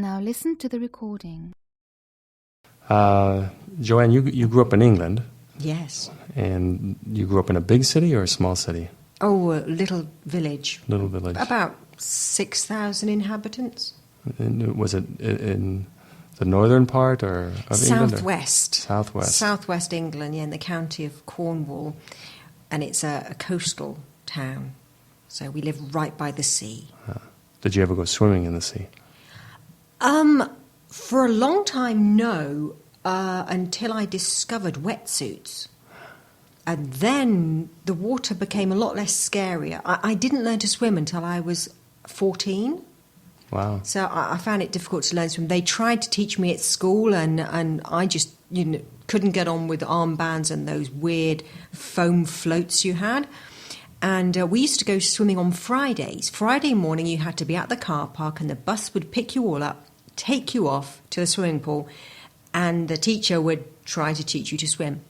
Now listen to the recording. Joanne, you grew up in England. Yes. And you grew up in a big city or a small city? Oh, a little village. Little village. About 6,000 inhabitants. And was it in the northern part of England? Southwest. Southwest. Southwest England, yeah, in the county of Cornwall. And it's a coastal town. So we live right by the sea. Did you ever go swimming in the sea? For a long time, no, until I discovered wetsuits. And then the water became a lot less scarier. I didn't learn to swim until I was 14. Wow. So I found it difficult to learn to swim. They tried to teach me at school, and I just couldn't get on with armbands and those weird foam floats you had. And we used to go swimming on Fridays. Friday morning you had to be at the car park and the bus would pick you all up, take you off to the swimming pool, and the teacher would try to teach you to swim.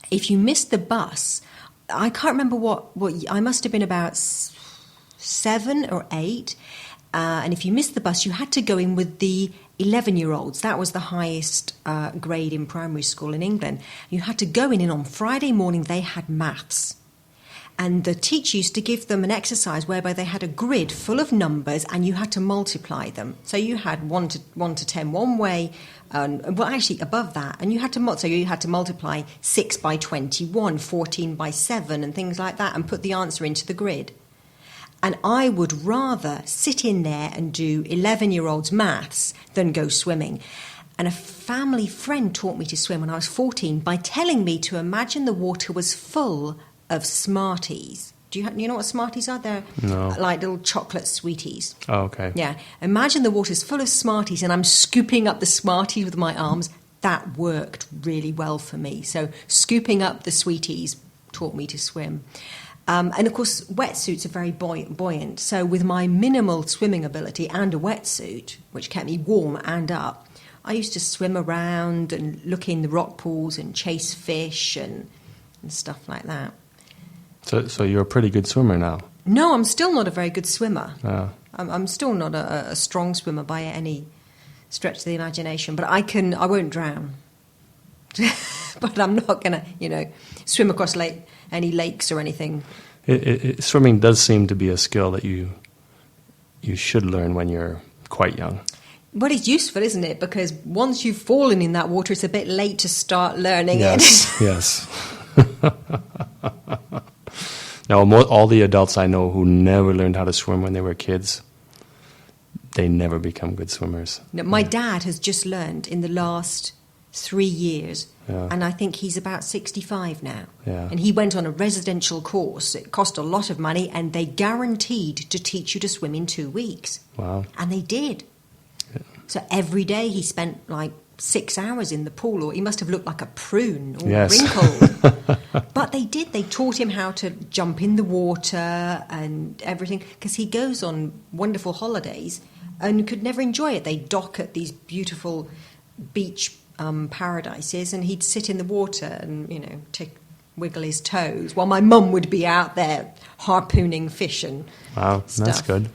If you missed the bus, I can't remember what I must have been about 7 or 8, and if you missed the bus, you had to go in with the 11-year-olds. That was the highest grade in primary school in England. You had to go in, and on Friday morning they had maths. And the teacher used to give them an exercise whereby they had a grid full of numbers and you had to multiply them. So you had 1 to 10 one way, well, actually above that. And you had to multiply 6 by 21, 14 by 7 and things like that and put the answer into the grid. And I would rather sit in there and do 11-year-olds maths than go swimming. And a family friend taught me to swim when I was 14 by telling me to imagine the water was full of Smarties. Do you know what Smarties are? They're like little chocolate sweeties. Oh, okay. Yeah. Imagine the water's full of Smarties and I'm scooping up the Smarties with my arms. That worked really well for me. So scooping up the sweeties taught me to swim. And of course, wetsuits are very buoyant. So with my minimal swimming ability and a wetsuit, which kept me warm and up, I used to swim around and look in the rock pools and chase fish and stuff like that. So you're a pretty good swimmer now? No, I'm still not a very good swimmer. Oh. I'm still not a strong swimmer by any stretch of the imagination, but I won't drown. But I'm not going to, swim across any lakes or anything. Swimming does seem to be a skill that you should learn when you're quite young. But it's useful, isn't it? Because once you've fallen in that water, it's a bit late to start learning it. Yes. Now, all the adults I know who never learned how to swim when they were kids, they never become good swimmers. No, my dad has just learned in the last 3 years, Yeah. and I think he's about 65 now. Yeah. And he went on a residential course. It cost a lot of money, and they guaranteed to teach you to swim in 2 weeks. Wow. And they did. Yeah. So every day he spent like 6 hours in the pool, or he must have looked like a prune, all Yes. wrinkled. But they did. They taught him how to jump in the water and everything, because he goes on wonderful holidays and could never enjoy it. They dock at these beautiful beach paradises, and he'd sit in the water and, wiggle his toes, while my mum would be out there harpooning fish and Wow, stuff. that's good.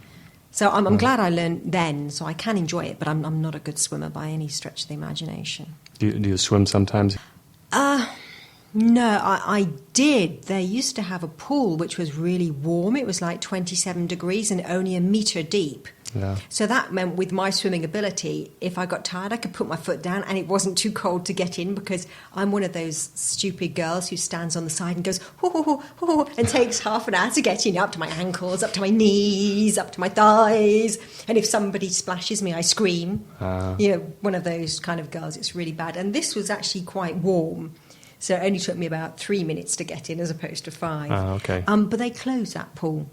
So I'm glad I learned then, so I can enjoy it, but I'm not a good swimmer by any stretch of the imagination. Do you swim sometimes? No, I did. They used to have a pool which was really warm. It was like 27 degrees and only a metre deep. Yeah. So that meant with my swimming ability, if I got tired, I could put my foot down and it wasn't too cold to get in, because I'm one of those stupid girls who stands on the side and goes, hoo, hoo, hoo, hoo, and takes half an hour to get in, up to my ankles, up to my knees, up to my thighs. And if somebody splashes me, I scream. One of those kind of girls. It's really bad. And this was actually quite warm. So it only took me about 3 minutes to get in as opposed to 5. Okay. But they closed that pool,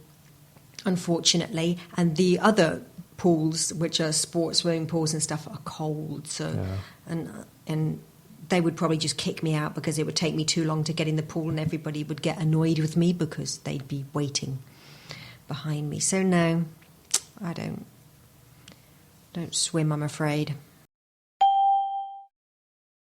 unfortunately, and the other pools, which are sports swimming pools and stuff, are cold. So, yeah. And they would probably just kick me out because it would take me too long to get in the pool, and everybody would get annoyed with me because they'd be waiting behind me. So no, I don't swim, I'm afraid.